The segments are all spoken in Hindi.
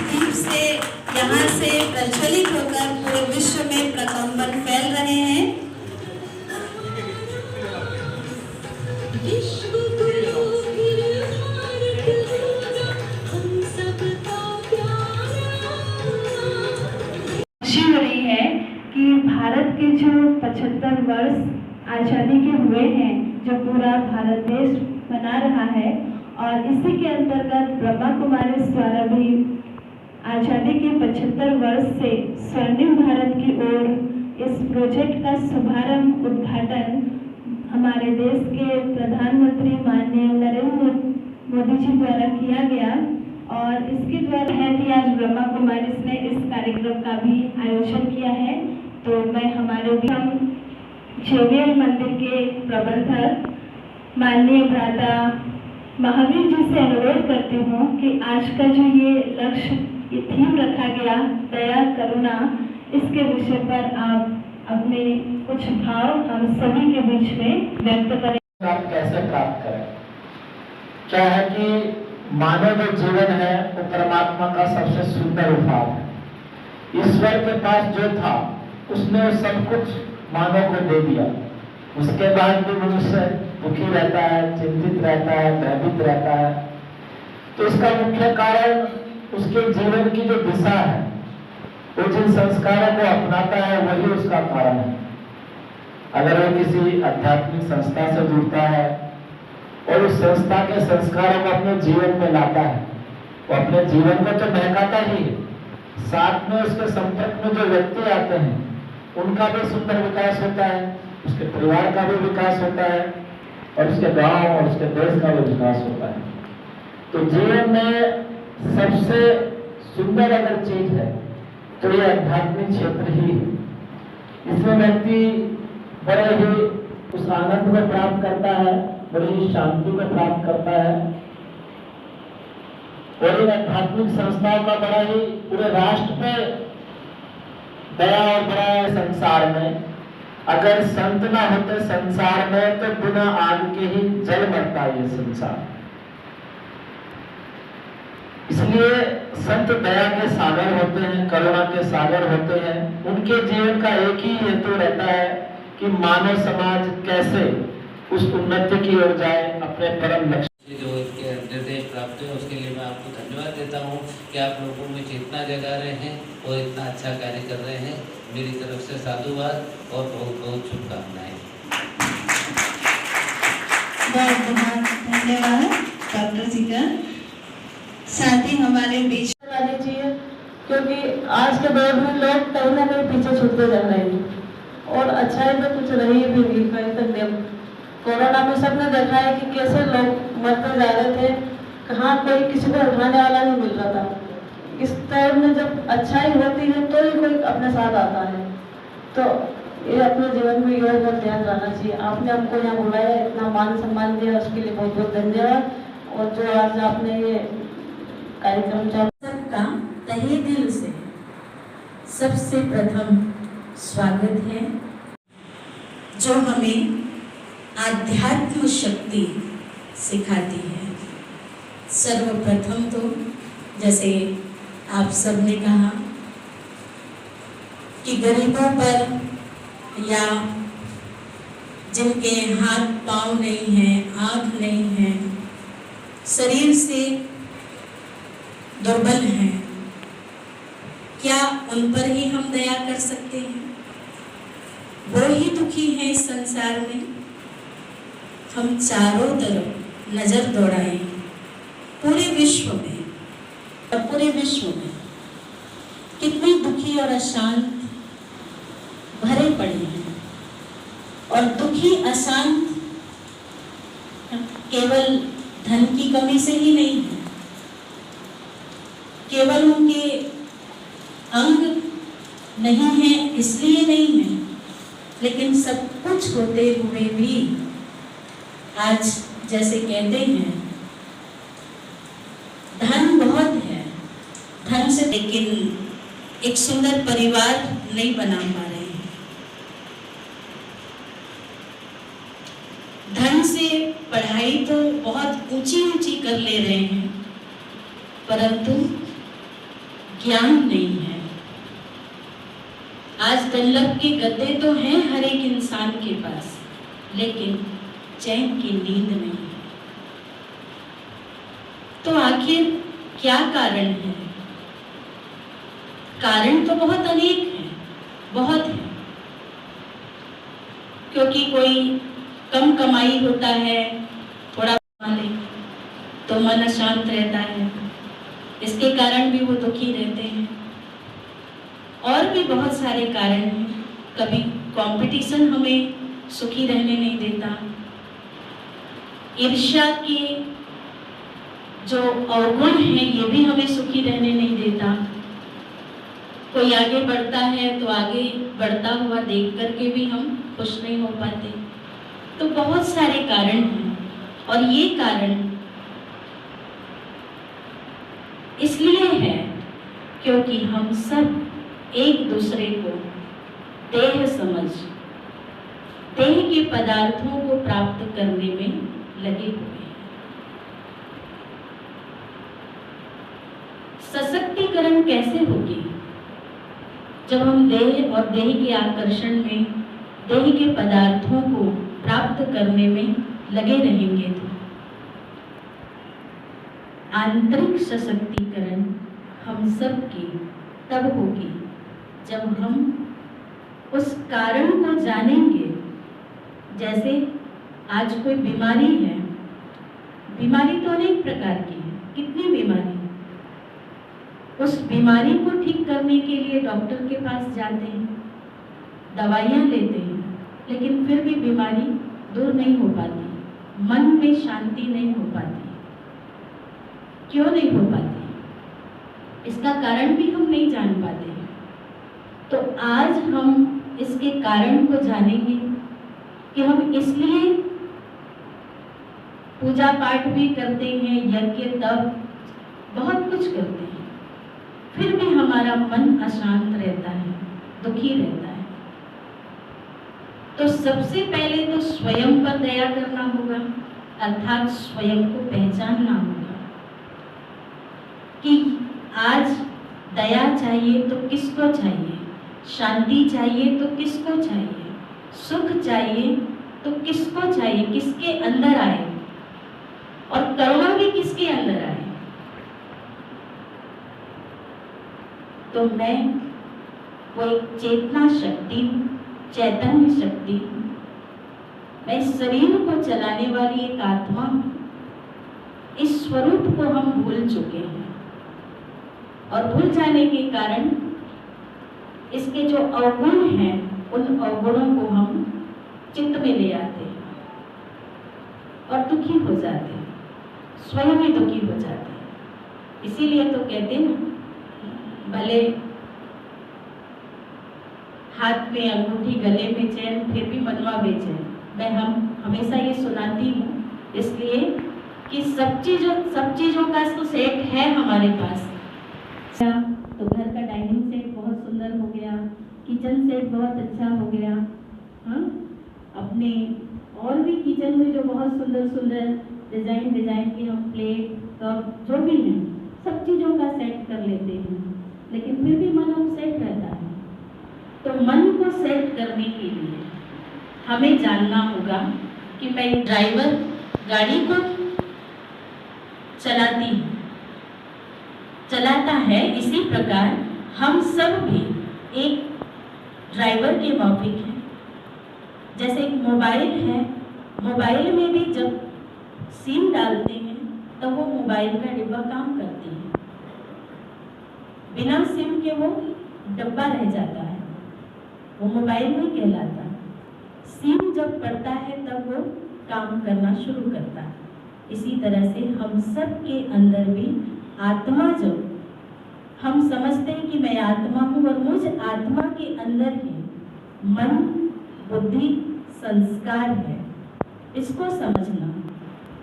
दीप से यहाँ से प्रज्वलित होकर पूरे विश्व में प्रकंपन फैल रहे हैं। खुशी हो रही है कि भारत के जो 75 वर्ष आज़ादी के हुए हैं, जो पूरा भारत देश मना रहा है, और इसी के अंतर्गत ब्रह्मा कुमारी द्वारा भी आज़ादी के 75 वर्ष से स्वर्णिम भारत की ओर इस प्रोजेक्ट का शुभारंभ उद्घाटन हमारे देश के प्रधानमंत्री माननीय नरेंद्र मोदी जी द्वारा किया गया। और इसके द्वारा है कि आज ब्रह्मा कुमारी ने इस कार्यक्रम का भी आयोजन किया है। तो मैं हमारे झेवियर मंदिर के प्रबंधक माननीय भ्राता महावीर जी से अनुरोध करती हूँ कि आज का जो ये लक्ष्य, ये थीम रखा गया दया करुणा, इसके विषय पर आप अपने कुछ भाव हम सभी के बीच में व्यक्त करें। आप कैसे प्राप्त करें? क्या है कि मानव जीवन है वो परमात्मा का सबसे सुंदर उपहार है। ईश्वर के पास जो था उसने सब कुछ मानव को दे दिया। उसके बाद भी मनुष्य दुखी रहता है, चिंतित रहता है, भयभीत रहता है। तो इसका मुख्य कारण उसके जीवन की जो दिशा है, वो जिन संस्कारों को अपनाता है वही उसका कारण है। अगर वो किसी आध्यात्मिक संस्था से जुड़ता है और उस संस्था के संस्कारों को अपने जीवन में लाता है, वो अपने जीवन को तो महकाता ही है, साथ में उसके संपर्क में जो व्यक्ति आते हैं उनका भी सुंदर विकास होता है, उसके परिवार का भी विकास होता है और उसके गांव और उसके देश का भी विकास होता है। तो जीवन में सबसे सुंदर अगर चीज है तो ये आध्यात्मिक क्षेत्र ही है। इसमें व्यक्ति बड़े ही उस आनंद को प्राप्त करता है, बड़ी ही शांति को प्राप्त करता है और इन आध्यात्मिक संस्थाओं का बड़ा ही पूरे राष्ट्र पे दया और बड़ा संसार में। अगर संत ना होते संसार में तो बिना आग के ही जल मरता ये संसार। इसलिए संत दया के सागर होते हैं, करुणा के सागर होते हैं। उनके जीवन का एक ही हेतु रहता है कि मानव समाज कैसे उस उन्नति की ओर जाए, अपने परम लक्ष्य। जो इसके निर्देश प्राप्त हुए उसके लिए मैं आपको धन्यवाद देता हूँ कि आप लोगों में चेतना जगा रहे हैं और इतना अच्छा कार्य कर रहे हैं। मेरी तरफ से साधुवाद और बहुत बहुत शुभकामनाएं। बहुत बहुत धन्यवाद डॉक्टर जी का। साथ ही हमारे बीच आनी चाहिए, क्योंकि आज के दौर में लोग कहीं ना कहीं पीछे छूटते जा रहे हैं और अच्छाई में कुछ रही भी नहीं कहीं तक। कोरोना में सबने देखा है कि कैसे लोग मरते जा रहे थे, कहाँ कोई किसी को उठाने वाला नहीं मिल रहा था। इस टाइम में जब अच्छाई होती है तो ही कोई अपने साथ आता है। तो ये अपने जीवन में योग का ध्यान रखना चाहिए। आपने हमको यहाँ बुलाया, इतना मान सम्मान दिया, उसके लिए बहुत बहुत धन्यवाद। और जो आज आपने ये कार्यक्रम सबका तहे दिल से सबसे प्रथम स्वागत है, जो हमें आध्यात्म शक्ति सिखाती है। सर्वप्रथम तो जैसे आप सब ने कहा कि गरीबों पर या जिनके हाथ पांव नहीं हैं, आँख नहीं है, शरीर से दुर्बल हैं, क्या उन पर ही हम दया कर सकते हैं? वो ही दुखी हैं इस संसार में। हम चारों तरफ नजर दौड़ाएं पूरे विश्व में, और पूरे विश्व में कितने दुखी और अशांत भरे पड़े हैं। और दुखी अशांत केवल धन की कमी से ही नहीं है, केवल उनके अंग नहीं है इसलिए नहीं है, लेकिन सब कुछ होते हुए भी आज जैसे कहते हैं धन बहुत है, धन से लेकिन एक सुंदर परिवार नहीं बना पा रहे हैं। धन से पढ़ाई तो बहुत ऊंची ऊंची कर ले रहे हैं, परंतु ज्ञान नहीं है। आज डल्लब के गद्दे तो हैं हर एक इंसान के पास, लेकिन चैन की नींद नहीं है। तो आखिर क्या कारण है? कारण तो बहुत अनेक हैं, बहुत है। क्योंकि कोई कम कमाई होता है, थोड़ा वाले तो मन अशांत रहता है, इसके कारण भी वो दुखी रहते हैं। और भी बहुत सारे कारण हैं। कभी कंपटीशन हमें सुखी रहने नहीं देता, ईर्ष्या की जो अवगुण है ये भी हमें सुखी रहने नहीं देता। कोई आगे बढ़ता है तो आगे बढ़ता हुआ देख करके भी हम खुश नहीं हो पाते। तो बहुत सारे कारण हैं, और ये कारण इसलिए है क्योंकि हम सब एक दूसरे को देह समझ, देह के पदार्थों को प्राप्त करने में लगे हुए हैं। सशक्तिकरण कैसे होगी? जब हम देह और देह के आकर्षण में, देह के पदार्थों को प्राप्त करने में लगे रहेंगे तो आंतरिक सशक्तिकरण हम सब की तब होगी जब हम उस कारण को जानेंगे। जैसे आज कोई बीमारी है, बीमारी तो अनेक प्रकार की है, कितनी बीमारी। उस बीमारी को ठीक करने के लिए डॉक्टर के पास जाते हैं, दवाइयाँ लेते हैं, लेकिन फिर भी बीमारी दूर नहीं हो पाती, मन में शांति नहीं हो पाती। क्यों नहीं हो पाती? इसका कारण भी हम नहीं जान पाते। तो आज हम इसके कारण को जानेंगे कि हम इसलिए पूजा पाठ भी करते हैं, यज्ञ तप बहुत कुछ करते हैं, फिर भी हमारा मन अशांत रहता है, दुखी रहता है। तो सबसे पहले तो स्वयं पर दया करना होगा, अर्थात स्वयं को पहचानना होगा कि आज दया चाहिए तो किसको चाहिए, शांति चाहिए तो किसको चाहिए, सुख चाहिए तो किसको चाहिए, किसके अंदर आए, और करुणा भी किसके अंदर आए। तो मैं वो एक चेतना शक्ति, चैतन्य शक्ति, मैं शरीर को चलाने वाली एक आत्मा हूं। इस स्वरूप को हम भूल चुके हैं, और भूल जाने के कारण इसके जो अवगुण हैं, उन अवगुणों को हम चित्त में ले आते हैं और दुखी हो जाते हैं, स्वयं ही दुखी हो जाते हैं। इसीलिए तो कहते हैं ना, भले हाथ में अंगूठी गले में चैन, फिर भी मनवा बेचैन। मैं हमेशा ये सुनाती हूँ, इसलिए कि सब चीज़ों का तो सेट है हमारे पास। तो घर का डाइनिंग सेट बहुत सुंदर हो गया, किचन सेट बहुत अच्छा हो गया। हाँ, अपने और भी किचन में जो बहुत सुंदर सुंदर डिजाइन के हम प्लेट कप जो भी हैं, सब चीज़ों का सेट कर लेते हैं, लेकिन फिर भी मन अपसेट रहता है। तो मन को सेट करने के लिए हमें जानना होगा कि मैं ड्राइवर गाड़ी को चलाता है, इसी प्रकार हम सब भी एक ड्राइवर के माफिक हैं। जैसे एक मोबाइल है, मोबाइल में भी जब सिम डालते हैं तब वो मोबाइल का डिब्बा काम करती है, बिना सिम के वो डब्बा रह जाता है, वो मोबाइल नहीं कहलाता। सिम जब पड़ता है तब वो काम करना शुरू करता है। इसी तरह से हम सब के अंदर भी आत्मा, जब हम समझते हैं कि मैं आत्मा हूँ और मुझ आत्मा के अंदर ही मन, बुद्धि, संस्कार है, इसको समझना,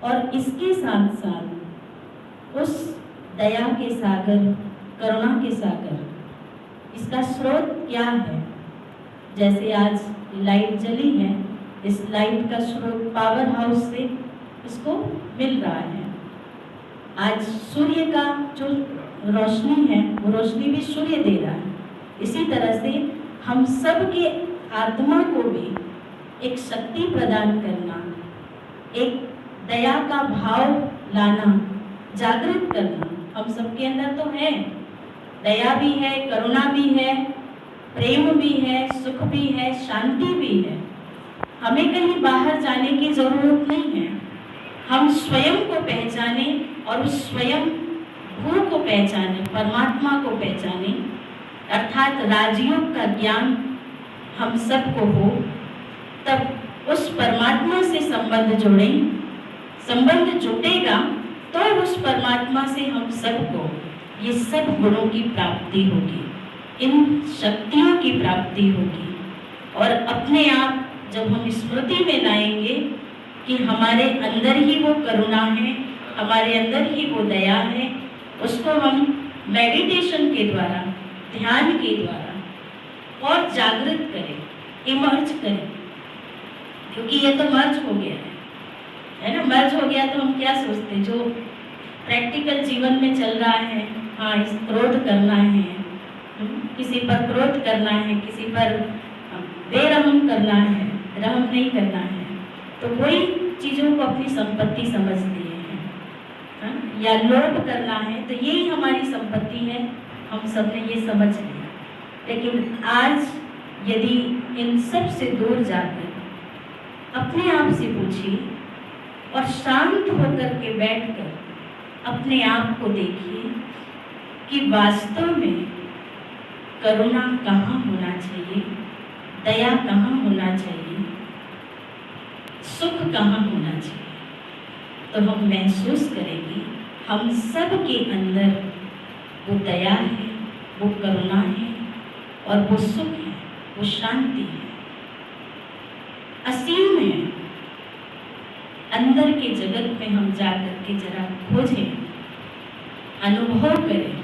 और इसके साथ साथ उस दया के सागर, करुणा के सागर, इसका स्रोत क्या है। जैसे आज लाइट जली है, इस लाइट का स्रोत पावर हाउस से इसको मिल रहा है। आज सूर्य का जो रोशनी है वो रोशनी भी सूर्य दे रहा है। इसी तरह से हम सब के आत्मा को भी एक शक्ति प्रदान करना, एक दया का भाव लाना, जागृत करना हम सबके अंदर तो है। दया भी है, करुणा भी है, प्रेम भी है, सुख भी है, शांति भी है। हमें कहीं बाहर जाने की जरूरत नहीं है। हम स्वयं को पहचाने और उस स्वयं भू को पहचाने, परमात्मा को पहचाने, अर्थात राजयोग का ज्ञान हम सबको हो, तब उस परमात्मा से संबंध जोड़ें। संबंध जुटेगा तो उस परमात्मा से हम सबको ये सब गुणों की प्राप्ति होगी, इन शक्तियों की प्राप्ति होगी। और अपने आप जब हम स्मृति में लाएंगे कि हमारे अंदर ही वो करुणा है, हमारे अंदर ही वो दया है, उसको हम मेडिटेशन के द्वारा, ध्यान के द्वारा और जागृत करें, इमर्ज करें। क्योंकि ये तो मर्ज हो गया है ना। मर्ज हो गया तो हम क्या सोचते, जो प्रैक्टिकल जीवन में चल रहा है, हाँ इस क्रोध करना है, किसी पर क्रोध करना है, किसी पर बेरहम करना है, रहम नहीं करना है, तो वही चीज़ों को अपनी संपत्ति समझ लिए हैं, या लोभ करना है तो यही हमारी संपत्ति है, हम सब ने ये समझ लिया। लेकिन आज यदि इन सब से दूर जाकर अपने आप से पूछिए और शांत होकर के बैठकर अपने आप को देखिए कि वास्तव में करुणा कहाँ होना चाहिए, दया कहाँ होना चाहिए, सुख कहाँ होना चाहिए। तो हम महसूस करेंगे हम सब के अंदर वो दया है, वो करुणा है और वो सुख है, वो शांति है, असीम है। अंदर के जगत में हम जाकर के जरा खोजें, अनुभव करें।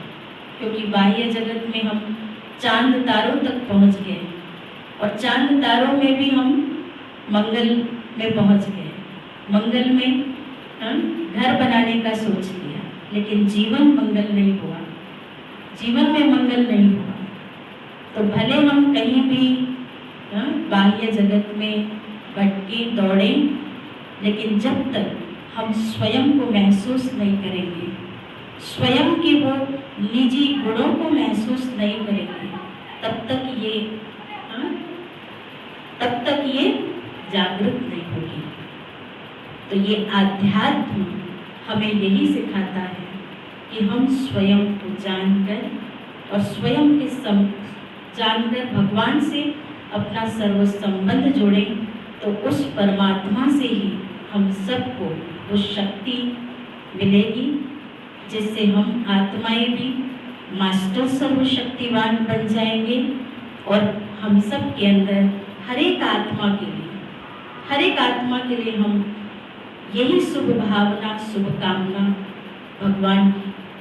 क्योंकि बाह्य जगत में हम चांद तारों तक पहुंच गए और चांद तारों में भी हम मंगल में पहुंच गए, मंगल में घर बनाने का सोच लिया, लेकिन जीवन मंगल नहीं हुआ, जीवन में मंगल नहीं हुआ। तो भले हम कहीं भी बाह्य जगत में भटके दौड़े, लेकिन जब तक हम स्वयं को महसूस नहीं करेंगे, स्वयं के वो निजी गुणों को महसूस नहीं करेंगे, तब तक ये जागृत नहीं होगी। तो ये आध्यात्म हमें यही सिखाता है कि हम स्वयं को जानकर और स्वयं के जानकर भगवान से अपना सर्व संबंध जोड़ें, तो उस परमात्मा से ही हम सबको वो शक्ति मिलेगी, जिससे हम आत्माएं भी मास्टर सर्वशक्तिवान बन जाएंगे। और हम सब के अंदर हर एक आत्मा के लिए हम यही शुभ भावना, शुभकामना भगवान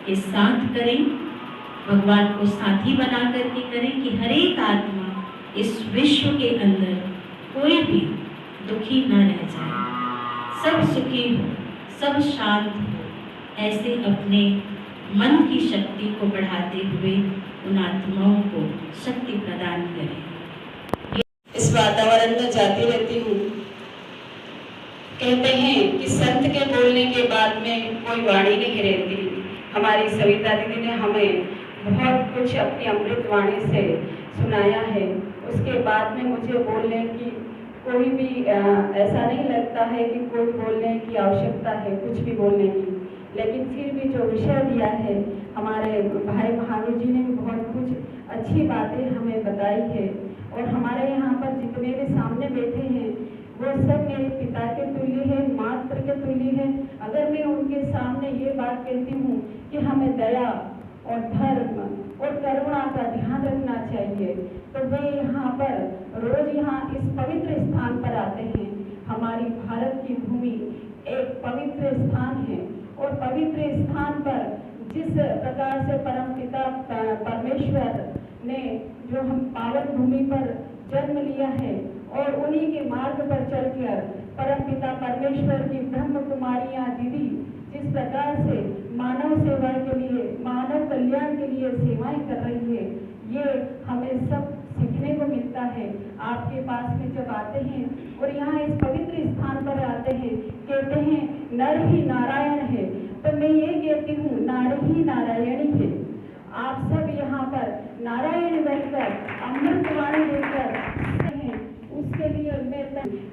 के साथ करें, भगवान को साथी बना करके करें कि हर एक आत्मा इस विश्व के अंदर कोई भी दुखी न रह जाए, सब सुखी हो, सब शांत हो। ऐसे अपने मन की शक्ति को बढ़ाते हुए उन आत्माओं को शक्ति प्रदान करें। इस वातावरण में जाती रहती हूँ। कहते हैं कि संत के बोलने के बाद में कोई वाणी नहीं रहती। हमारी सविता दीदी ने हमें बहुत कुछ अपनी अमृत वाणी से सुनाया है। उसके बाद में मुझे बोलने की कोई भी ऐसा नहीं लगता है कि कोई बोलने की आवश्यकता है, कुछ भी बोलने की। लेकिन फिर भी जो विषय दिया है, हमारे भाई महावीर जी ने भी बहुत कुछ अच्छी बातें हमें बताई है। और हमारे यहाँ पर जितने भी सामने बैठे हैं वो सब मेरे पिता के तुल्य है, मात्र के तुल्य है। अगर मैं उनके सामने ये बात कहती हूँ कि हमें दया और धर्म और करुणा का ध्यान रखना चाहिए, तो वे यहाँ पर रोज यहाँ इस पवित्र स्थान पर आते हैं। हमारी भारत की भूमि एक पवित्र स्थान है और पवित्र स्थान पर जिस प्रकार से परमपिता परमेश्वर ने जो हम पावन भूमि पर जन्म लिया है और उन्हीं के मार्ग पर चलकर परमपिता परमेश्वर की ब्रह्म कुमारियां दीदी जिस प्रकार से मानव सेवा के लिए, मानव कल्याण के लिए सेवाएं कर रही है, ये हमें सब सीखने को मिलता है। आपके पास में जब आते हैं और यहाँ इस पवित्र स्थान पर आते हैं, कहते हैं नर ही नारायण है, तो मैं ये कहती हूँ नारी ही नारायणी है। आप सब यहाँ पर नारायण बनकर अमृतवाणी लेकर हैं, उसके लिए मैं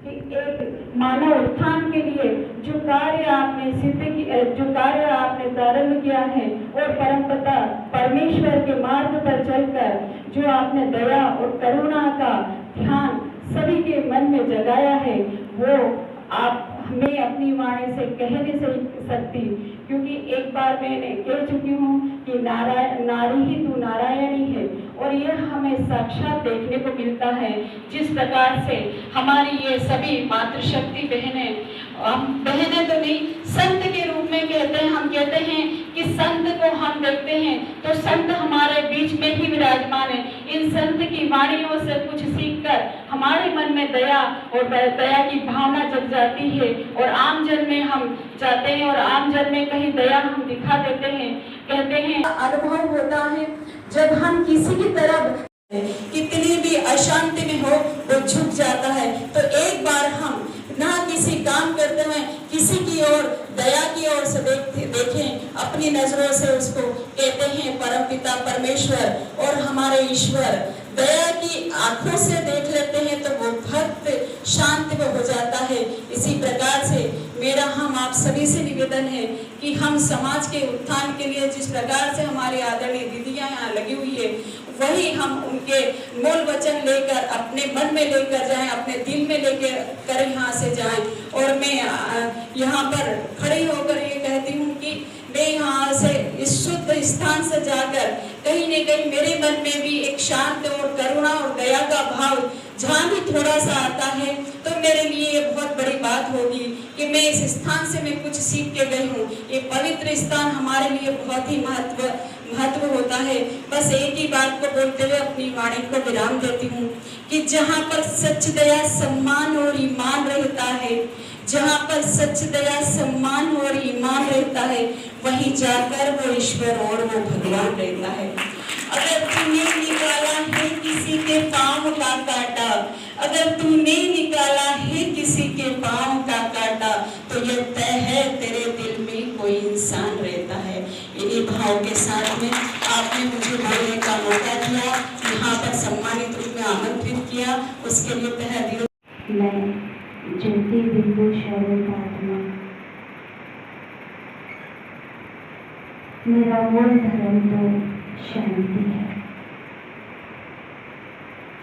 कि एक मानव उत्थान के लिए जो कार्य आपने सिद्ध किया, जो कार्य आपने प्रारंभ किया है और परमपिता परमेश्वर के मार्ग पर चलकर जो आपने दया और करुणा का ध्यान सभी के मन में जगाया है, वो आप मैं अपनी वाणी से कह नहीं सकती, क्योंकि एक बार मैंने कह चुकी हूँ कि नारी ही तू नारायणी है, और यह हमें साक्षात देखने को मिलता है। जिस प्रकार से हमारी ये सभी मातृशक्ति बहनें, हम बहनें तो नहीं, संत के रूप में कहते हैं, हम कहते हैं कि संत को हम देखते हैं तो संत हमारे बीच में ही विराजमान है। इन संत की वाणियों से कुछ सीखकर हमारे मन में दया और दया की भावना जग जाती है, और आम जन में हम जाते हैं और आम जन में कहीं दया हम दिखा देते हैं। कहते हैं अनुभव होता है जब हम किसी की तरफ कितनी भी अशांति में हो वो झुक जाता है, तो एक बार हम ना किसी काम करते हुए किसी की ओर दया की ओर से देखें, अपनी नजरों से उसको कहते हैं परमपिता परमेश्वर और हमारे ईश्वर, दया की आंखों से देख लेते हैं तो वो भक्त शांत में हो जाता है। इसी प्रकार से मेरा हम आप सभी से निवेदन है कि हम समाज के उत्थान के लिए जिस प्रकार से हमारे आदरणीय दीदियां यहाँ लगी हुई है, वही हम उनके मूल वचन लेकर अपने मन में लेकर जाएं, अपने दिल में लेकर कर यहाँ से जाएं। और मैं यहाँ पर खड़ी होकर ये कहती हूँ कि मैं यहाँ से इस शुद्ध स्थान से जाकर कहीं न कहीं मेरे मन में भी एक शांत और करुणा और दया का भाव जहाँ भी थोड़ा सा आता है, तो मेरे लिए ये बहुत बड़ी बात होगी कि मैं इस स्थान से मैं कुछ सीख के गई हूँ। ये पवित्र स्थान हमारे लिए बहुत ही महत्व होता है। बस एक ही बात को बोलते हुए अपनी वाणी को विराम देती हूँ कि जहाँ पर सच दया सम्मान और ईमान रहता है, जहाँ पर सच दया सम्मान और ईमान रहता है, वहीं जाकर वो ईश्वर और वो भगवान रहता है। अगर तूने निकाला है किसी के पाँव का कांटा, अगर तूने निकाला है किसी के पाँव का कांटा, तो ये तय है तेरे दिल में कोई इंसान रहता है। इन्हीं भाव के साथ में आपने मुझे बोलने का मौका दिया, यहाँ पर सम्मानित रूप में आमंत्रित किया, उसके लिए तहे दिल। मैं ज्योति बिंदु स्वरूप आत्मा, मेरा मूल धर्म तो शांति है।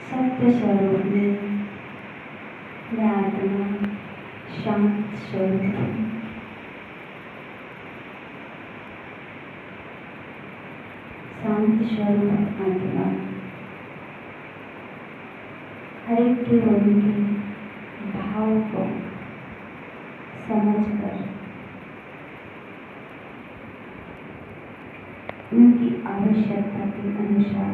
सत्य स्वरूप में मैं आत्मा शांत स्वरूप हूँ। शांत स्वरूप आत्मा हर एक के उनके भाव को समझकर उनकी आवश्यकता के अनुसार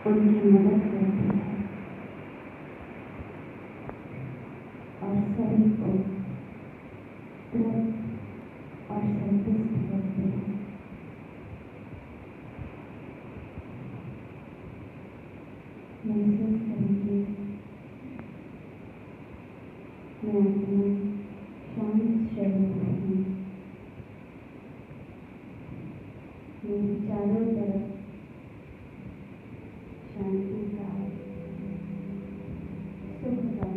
उनकी मदद करती है और सभी को तृप्त और संतुष्ट करती है। महसूस करेंगे मैं अपना शांत स्वरूप हूँ। मेरे चारों तरफ शांति का, सुख का,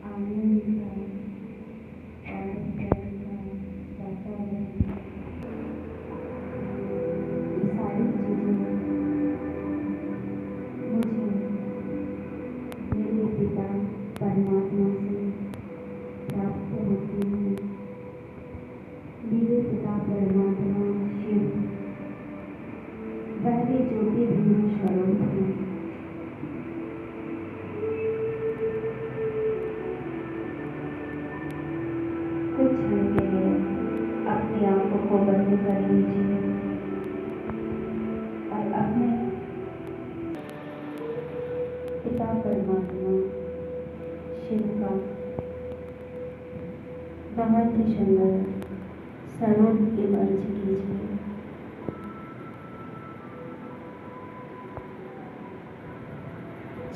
आनंद का और प्यार का वातावरण, ये सारी चीजें मुझे मेरे पिता परमात्मा से प्राप्त होती है। मेरे पिता परमात्मा शिव पहले ज्योति बिंदु स्वरूप है। कुछ क्षण के लिए अपनी आंखों को बंद कर लीजिए और अपने पिता परमात्मा शिव का बहुत ही सुंदर स्वरूप इमर्ज कीजिए।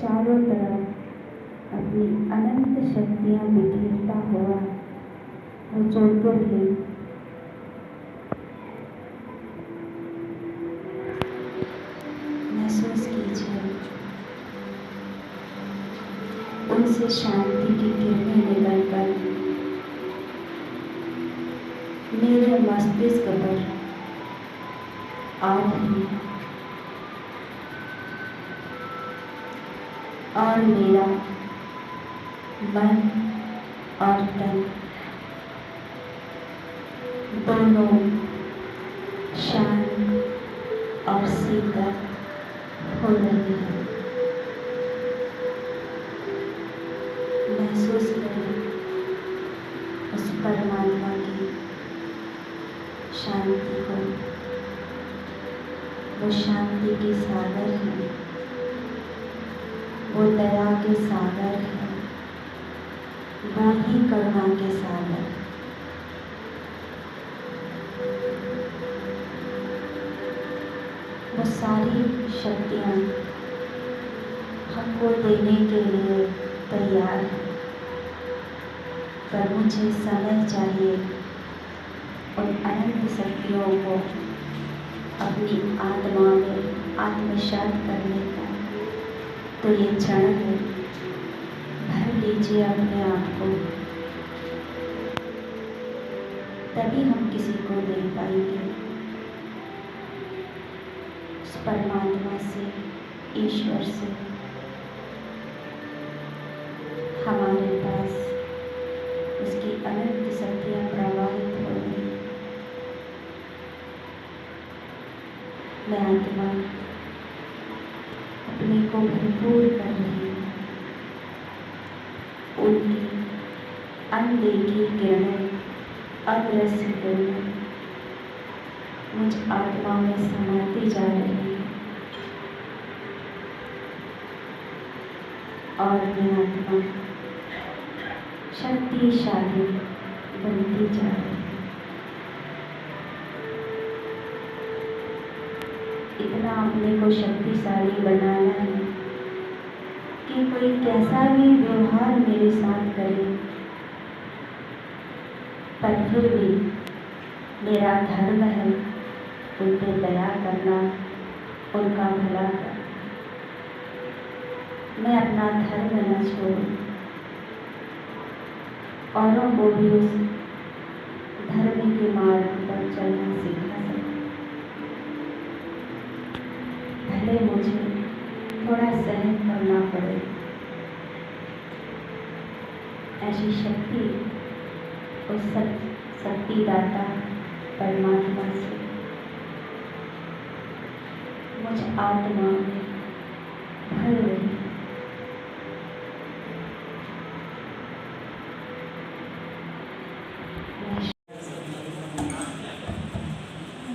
चारों तरफ अपनी अनंत शक्तियां बिखेरता हुआ वो ज्योतिर्लिंग महसूस कीजिए। उनसे शांति की किरणें निकलकर मेरे मस्तिष्क पर आ रही है और मेरा मन और तन दोनों शांत और शीतल हो रहे हैं। महसूस करें उस परमात्मा की शांति को। वो शांति के सागर है, वो दया के सागर है, वो ही करुणा के सागर। वो सारी शक्तियाँ हमको देने के लिए तैयार है, पर मुझे समय चाहिए उन अनंत शक्तियों को अपनी आत्मा में आत्मसात करने का। तो ये क्षण है, भर लीजिए अपने आप को, तभी हम किसी को दे पाएंगे। उस परमात्मा से, ईश्वर से हमारे पास उसकी अनंत शक्तियाँ प्रवाहित हो रही। मैं आत्मा अपने को भरपूर कर रही हूँ। उनकी अनदेखी किरणें, अदृश्य किरणें मुझ आत्मा में समाती जा रही है और मैं आत्मा शक्तिशाली बनती जा रही है। इतना अपने को शक्तिशाली बनाना है कि कोई कैसा भी व्यवहार मेरे साथ करे, पर फिर भी मेरा धर्म है उन पे दया करना, उनका भला करना। मैं अपना धर्म न छोड़ूं, औरों को भी उस धर्म के मार्ग पर चलना सिखा सकूं। भले मुझे थोड़ा सहन करना पड़े, ऐसी शक्ति उस शक्तिदाता परमात्मा से मुझ आत्मा में भर रही।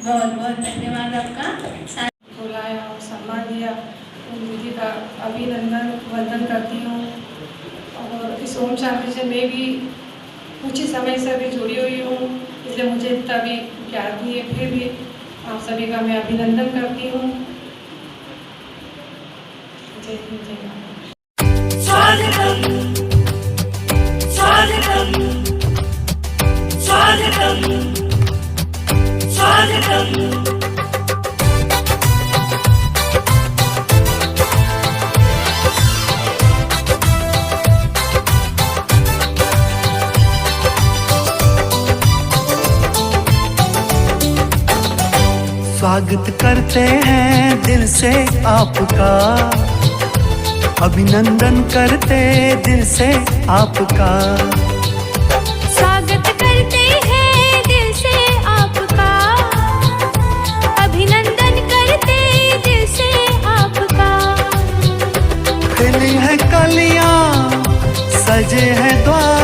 बहुत बहुत धन्यवाद आपका। बुलाया और सम्मान दिया, उन दीदी का अभिनंदन वंदन करती हूँ। और इस ओम शांति से मैं भी कुछ ही समय से अभी जुड़ी हुई हूँ, इसलिए मुझे इतना भी ज्ञात नहीं है, फिर भी आप सभी का मैं अभिनंदन करती हूँ। जय हिंद, जय भारत। स्वागतम स्वागतम स्वागतम स्वागतम। स्वागत करते हैं दिल से आपका, अभिनंदन करते दिल से आपका। स्वागत करते हैं दिल से आपका, अभिनंदन करते दिल से आपका। खिली है कलियां, सजे हैं द्वार,